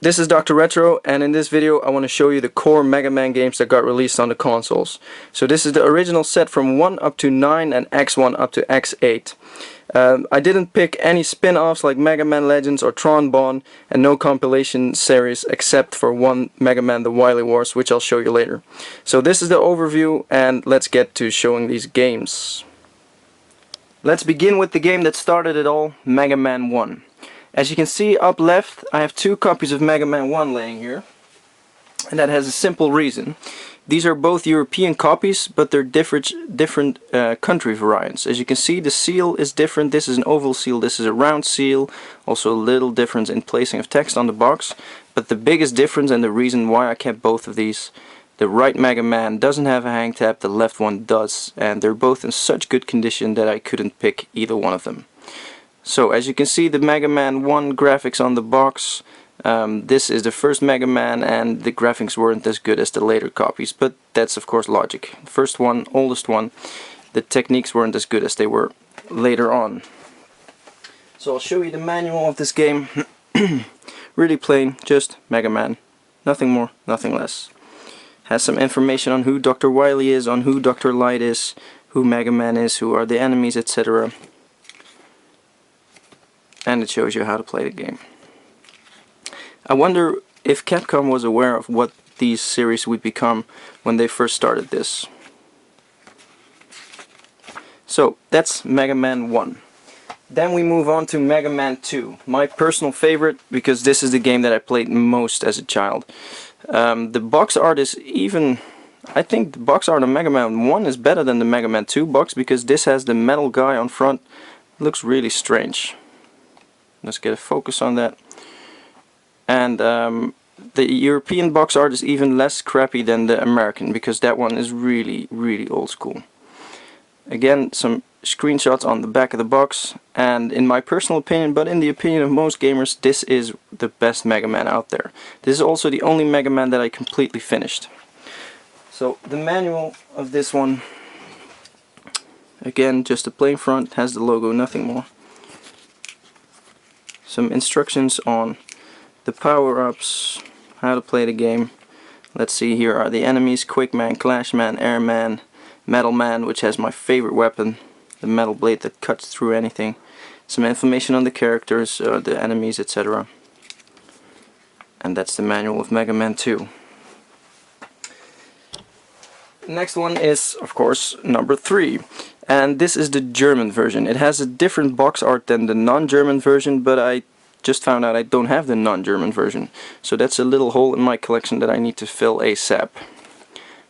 This is Dr. Retro, and in this video I want to show you the core Mega Man games that got released on the consoles. So this is the original set from 1 up to 9 and X1 up to X8. I didn't pick any spin-offs like Mega Man Legends or Tron Bonne, and no compilation series except for one Mega Man The Wiley Wars, which I'll show you later. So this is the overview, and let's get to showing these games. Let's begin with the game that started it all, Mega Man 1. As you can see up left, I have 2 copies of Mega Man 1 laying here, and that has a simple reason. These are both European copies, but they're different country variants. As you can see, the seal is different. This is an oval seal, this is a round seal. Also a little difference in placing of text on the box. But the biggest difference, and the reason why I kept both of these, the right Mega Man doesn't have a hang tab, the left one does. And they're both in such good condition that I couldn't pick either one of them. So as you can see, the Mega Man 1 graphics on the box, this is the first Mega Man, and the graphics weren't as good as the later copies, but that's of course logic. First one, oldest one, the techniques weren't as good as they were later on. So I'll show you the manual of this game. Really plain, just Mega Man. Nothing more, nothing less. Has some information on who Dr. Wiley is, on who Dr. Light is, who Mega Man is, who are the enemies, etc. And it shows you how to play the game. I wonder if Capcom was aware of what these series would become when they first started this. So that's Mega Man 1. Then we move on to Mega Man 2, my personal favorite, because this is the game that I played most as a child. The box art is even... I think the box art on Mega Man 1 is better than the Mega Man 2 box, because this has the metal guy on front. It looks really strange. Let's get a focus on that. And the European box art is even less crappy than the American, because that one is really, really old school. Again, some screenshots on the back of the box, and in my personal opinion, but in the opinion of most gamers, this is the best Mega Man out there. This is also the only Mega Man that I completely finished. So the manual of this one, again, just a plain front, has the logo, nothing more. Some instructions on the power-ups, how to play the game. Let's see, here are the enemies: Quick Man, Clash Man, Air Man, Metal Man, which has my favorite weapon, the metal blade that cuts through anything. Some information on the characters, the enemies, etc. And that's the manual of Mega Man 2. Next one is, of course, number 3. And this is the German version. It has a different box art than the non-German version, but I just found out I don't have the non-German version. So that's a little hole in my collection that I need to fill ASAP.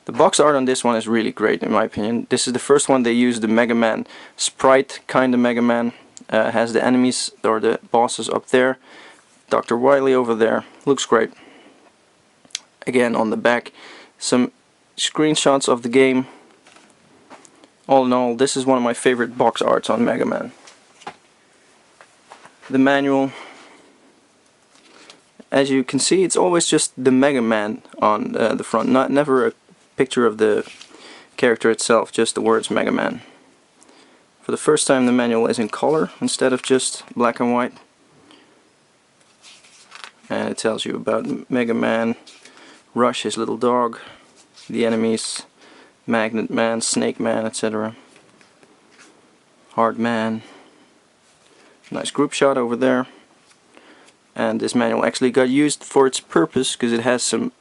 The box art on this one is really great in my opinion. This is the first one they used the Mega Man sprite kind of Mega Man. Has the enemies or the bosses up there. Dr. Wiley over there. Looks great. Again, on the back, some screenshots of the game. All in all, this is one of my favorite box arts on Mega Man. The manual, as you can see, it's always just the Mega Man on the front, never a picture of the character itself, just the words Mega Man. For the first time, the manual is in color instead of just black and white. And it tells you about Mega Man, Rush, his little dog, the enemies, Magnet Man, Snake Man, etc. Hard Man. Nice group shot over there. And this manual actually got used for its purpose, because it has some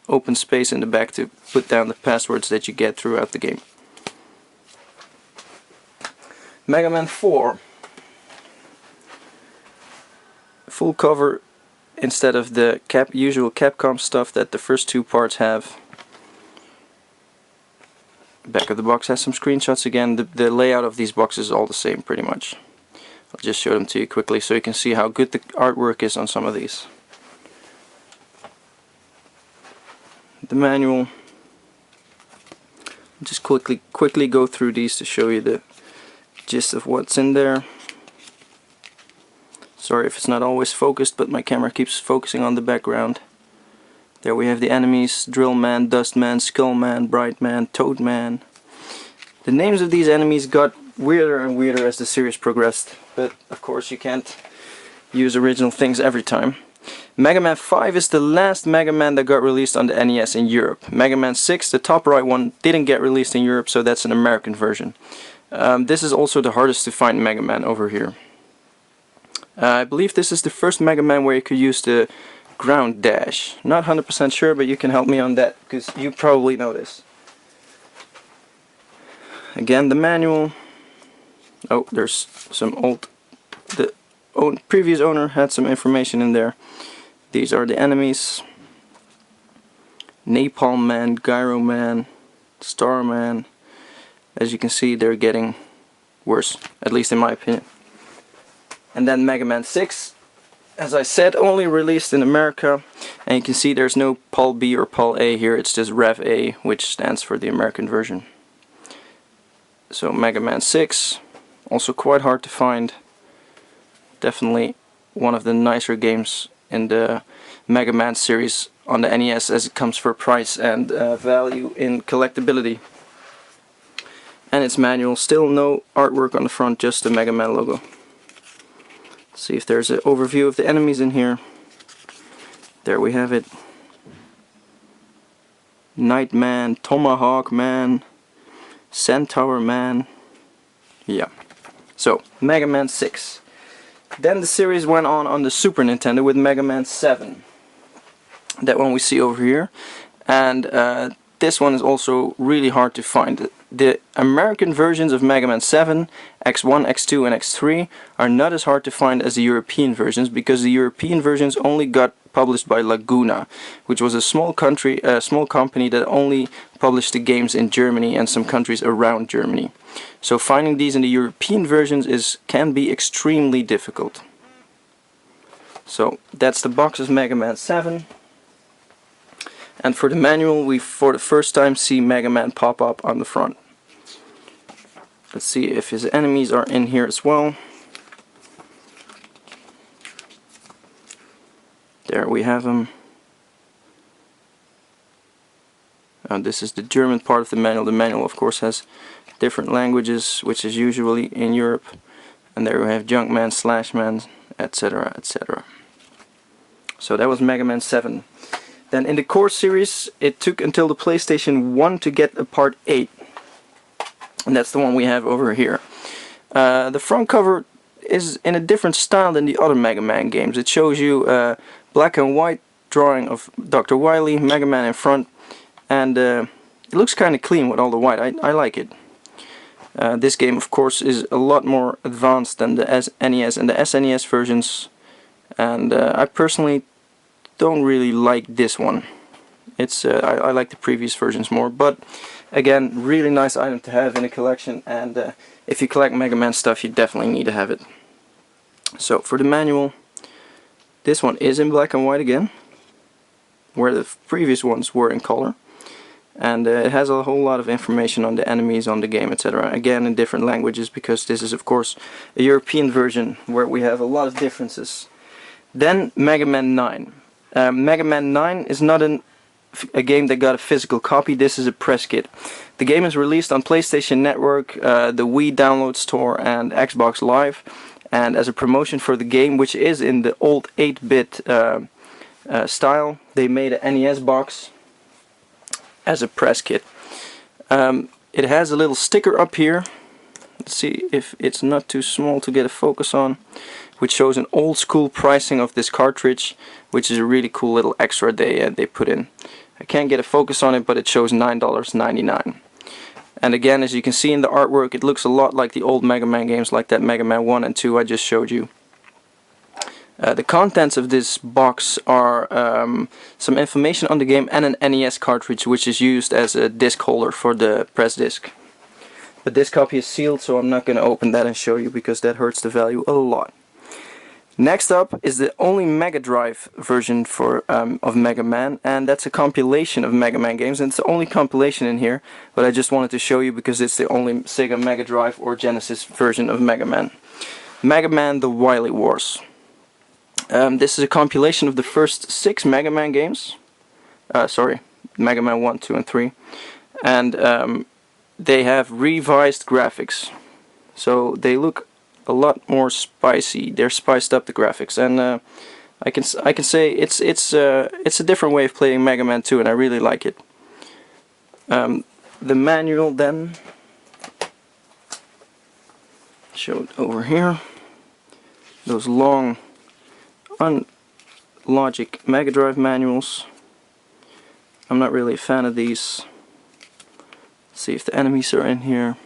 open space in the back to put down the passwords that you get throughout the game. Mega Man 4. Full cover instead of the usual Capcom stuff that the first 2 parts have. Back of the box has some screenshots again. The layout of these boxes is all the same pretty much. I'll just show them to you quickly so you can see how good the artwork is on some of these. The manual. I'll just quickly go through these to show you the gist of what's in there. Sorry if it's not always focused, but my camera keeps focusing on the background. There we have the enemies: Drill Man, Dust Man, Skull Man, Bright Man, Toad Man. The names of these enemies got weirder and weirder as the series progressed, but of course you can't use original things every time. Mega Man 5 is the last Mega Man that got released on the NES in Europe. Mega Man 6, the top right one, didn't get released in Europe, so that's an American version. This is also the hardest to find Mega Man over here. I believe this is the first Mega Man where you could use the ground dash. Not 100% sure, but you can help me on that, because you probably know this. Again, the manual. Oh, there's some old... The previous owner had some information in there. These are the enemies. Napalm Man, Gyro Man, Star Man. As you can see, they're getting worse, at least in my opinion. And then Mega Man 6, as I said, only released in America. And you can see there's no Pol B or Pol A here, it's just Rev A, which stands for the American version. So Mega Man 6, also quite hard to find. Definitely one of the nicer games in the Mega Man series on the NES, as it comes for price and value in collectability. And its manual, still no artwork on the front, just the Mega Man logo. Let's see if there's an overview of the enemies in here. There we have it. Nightman, Tomahawk Man, Centaur Man. Yeah. So, Mega Man 6. Then the series went on the Super Nintendo with Mega Man 7. That one we see over here. And this one is also really hard to find. The American versions of Mega Man 7, X1, X2 and X3 are not as hard to find as the European versions, because the European versions only got published by Laguna, which was a small company that only published the games in Germany and some countries around Germany. So finding these in the European versions can be extremely difficult. So that's the box of Mega Man 7. And for the manual, we for the first time see Mega Man pop up on the front. Let's see if his enemies are in here as well. There we have him. This is the German part of the manual. The manual, of course, has different languages, which is usually in Europe. And there we have Junkman, Slashman, etc., etc. So that was Mega Man 7. Then in the core series, it took until the PlayStation 1 to get a part 8. And that's the one we have over here. The front cover is in a different style than the other Mega Man games. It shows you a black and white drawing of Dr. Wiley, Mega Man in front. And it looks kind of clean with all the white. I like it. This game, of course, is a lot more advanced than the NES and the SNES versions. And I personally don't really like this one. It's I like the previous versions more, but again, really nice item to have in a collection, and if you collect Mega Man stuff, you definitely need to have it. So for the manual, this one is in black and white again, where the previous ones were in color, and it has a whole lot of information on the enemies, on the game, etc. Again in different languages, because this is of course a European version where we have a lot of differences. Then Mega Man 9. Mega Man 9 is not a game that got a physical copy. This is a press kit. The game is released on PlayStation Network, the Wii Download Store and Xbox Live, and as a promotion for the game, which is in the old 8-bit style, they made an NES box as a press kit. It has a little sticker up here. Let's see if it's not too small to get a focus on, which shows an old school pricing of this cartridge, which is a really cool little extra they put in. I can't get a focus on it, but it shows $9.99. And again, as you can see in the artwork, it looks a lot like the old Mega Man games, like that Mega Man 1 and 2 I just showed you. The contents of this box are some information on the game and an NES cartridge, which is used as a disc holder for the press disc. But this copy is sealed, so I'm not going to open that and show you, because that hurts the value a lot. Next up is the only Mega Drive version of Mega Man, and that's a compilation of Mega Man games, and it's the only compilation in here, but I just wanted to show you because it's the only Sega Mega Drive or Genesis version of Mega Man. Mega Man The Wily Wars. This is a compilation of the first 6 Mega Man games. Sorry, Mega Man 1, 2 and 3. And they have revised graphics. So they look a lot more spicy. They're spiced up, the graphics, and I can say it's a different way of playing Mega Man 2, and I really like it. The manual then, showed over here. Those long Logic Mega Drive manuals. I'm not really a fan of these. Let's see if the enemies are in here.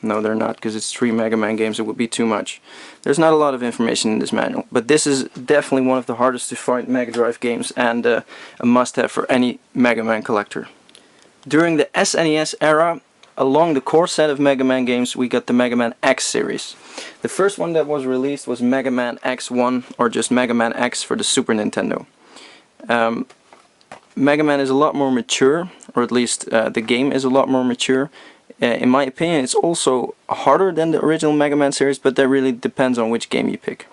No, they're not, because it's 3 Mega Man games. It would be too much. There's not a lot of information in this manual, but this is definitely one of the hardest to find Mega Drive games, and a must-have for any Mega Man collector. During the SNES era, along the core set of Mega Man games, we got the Mega Man X series. The first one that was released was Mega Man X1, or just Mega Man X for the Super Nintendo. Mega Man is a lot more mature, or at least the game is a lot more mature. In my opinion, it's also harder than the original Mega Man series, but that really depends on which game you pick.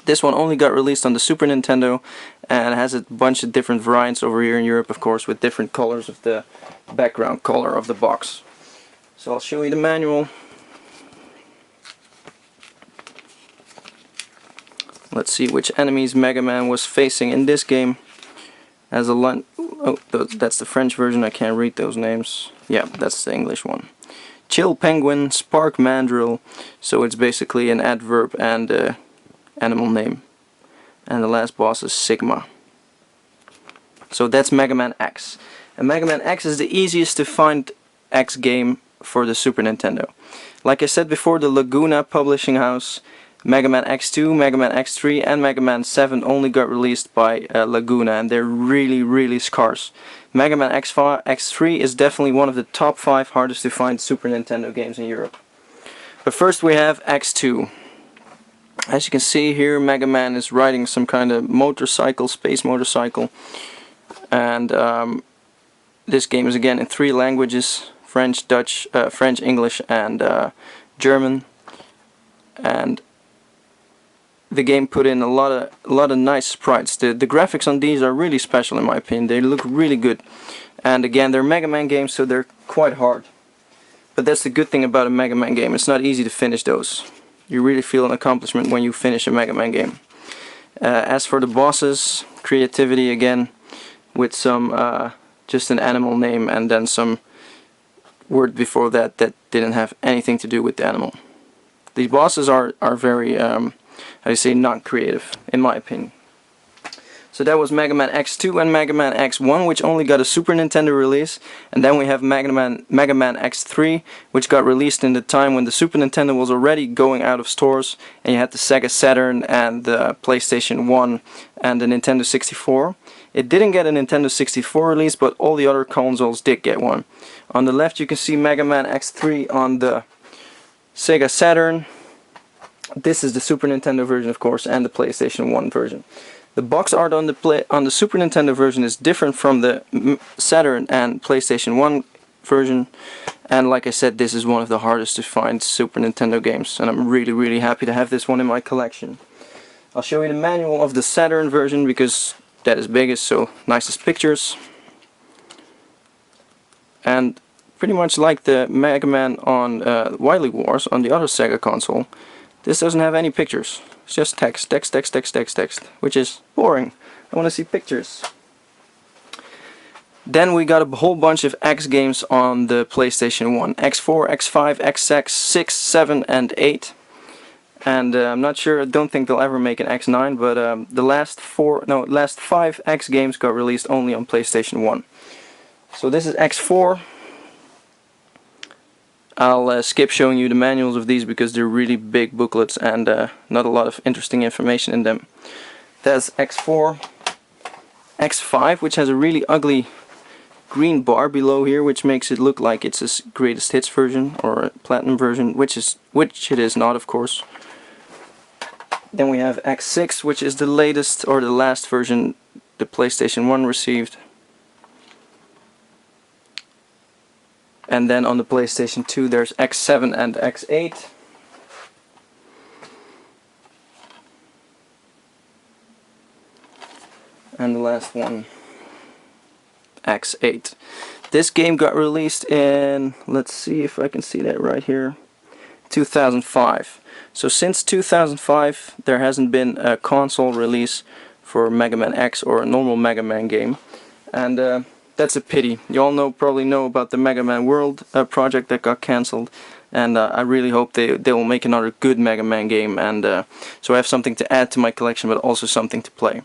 This one only got released on the Super Nintendo, and has a bunch of different variants over here in Europe, of course, with different colors of the background color of the box. So I'll show you the manual. Let's see which enemies Mega Man was facing in this game. As a line, oh, that's the French version. I can't read those names. Yeah, that's the English one. Chill Penguin, Spark Mandrill. So it's basically an adverb and animal name. And the last boss is Sigma. So that's Mega Man X. And Mega Man X is the easiest to find X game for the Super Nintendo. Like I said before, the Laguna publishing house, Mega Man X2, Mega Man X3 and Mega Man 7 only got released by Laguna, and they're really scarce. Mega Man X3 is definitely one of the top 5 hardest to find Super Nintendo games in Europe. But first we have X2. As you can see here, Mega Man is riding some kind of motorcycle, space motorcycle. And this game is again in 3 languages: French, Dutch, French, English and German. And the game put in a lot of nice sprites. The graphics on these are really special in my opinion. They look really good. And again, they're Mega Man games, so they're quite hard. But that's the good thing about a Mega Man game. It's not easy to finish those. You really feel an accomplishment when you finish a Mega Man game. As for the bosses, creativity again, with some just an animal name and then some word before that didn't have anything to do with the animal. These bosses are very how do you say, not creative, in my opinion. So that was Mega Man X2 and Mega Man X1, which only got a Super Nintendo release. And then we have Mega Man X3, which got released in the time when the Super Nintendo was already going out of stores, and you had the Sega Saturn and the PlayStation 1 and the Nintendo 64. It didn't get a Nintendo 64 release, but all the other consoles did get one. On the left you can see Mega Man X3 on the Sega Saturn. This is the Super Nintendo version, of course, and the PlayStation 1 version. The box art on the Super Nintendo version is different from the Saturn and PlayStation 1 version. And like I said, this is one of the hardest to find Super Nintendo games, and I'm really happy to have this one in my collection. I'll show you the manual of the Saturn version because that is biggest, so nicest pictures. And pretty much like the Mega Man on Wiley Wars on the other Sega console, this doesn't have any pictures. It's just text, which is boring. I want to see pictures. Then we got a whole bunch of X games on the PlayStation 1. X4, X5, XX, 6, 7 and 8. And I'm not sure, I don't think they'll ever make an X9, but the last 5 X games got released only on PlayStation 1. So this is X4. I'll skip showing you the manuals of these because they're really big booklets and not a lot of interesting information in them. That's X4. X5, which has a really ugly green bar below here, which makes it look like it's a greatest hits version or a platinum version, which it is not, of course. Then we have X6, which is the latest or the last version the PlayStation 1 received. And then on the PlayStation 2 there's X7 and X8. And the last one, X8. This game got released in, let's see if I can see that right here, 2005. So since 2005 there hasn't been a console release for Mega Man X or a normal Mega Man game, and that's a pity. You all probably know about the Mega Man World project that got cancelled, and I really hope they will make another good Mega Man game, and so I have something to add to my collection, but also something to play.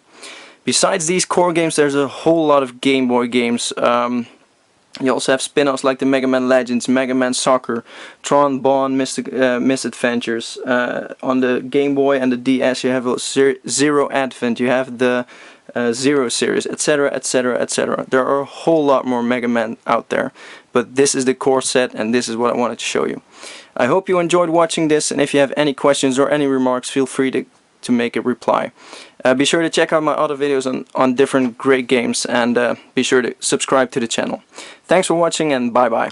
Besides these core games, there's a whole lot of Game Boy games. You also have spin-offs like the Mega Man Legends, Mega Man Soccer, Tron Bonne Misadventures. On the Game Boy and the DS you have Zero Advent, you have the Zero series, etc, etc, etc. There are a whole lot more Mega Man out there, but this is the core set and this is what I wanted to show you. I hope you enjoyed watching this, and if you have any questions or any remarks, feel free to make a reply. Be sure to check out my other videos on different great games, and be sure to subscribe to the channel. Thanks for watching, and bye bye.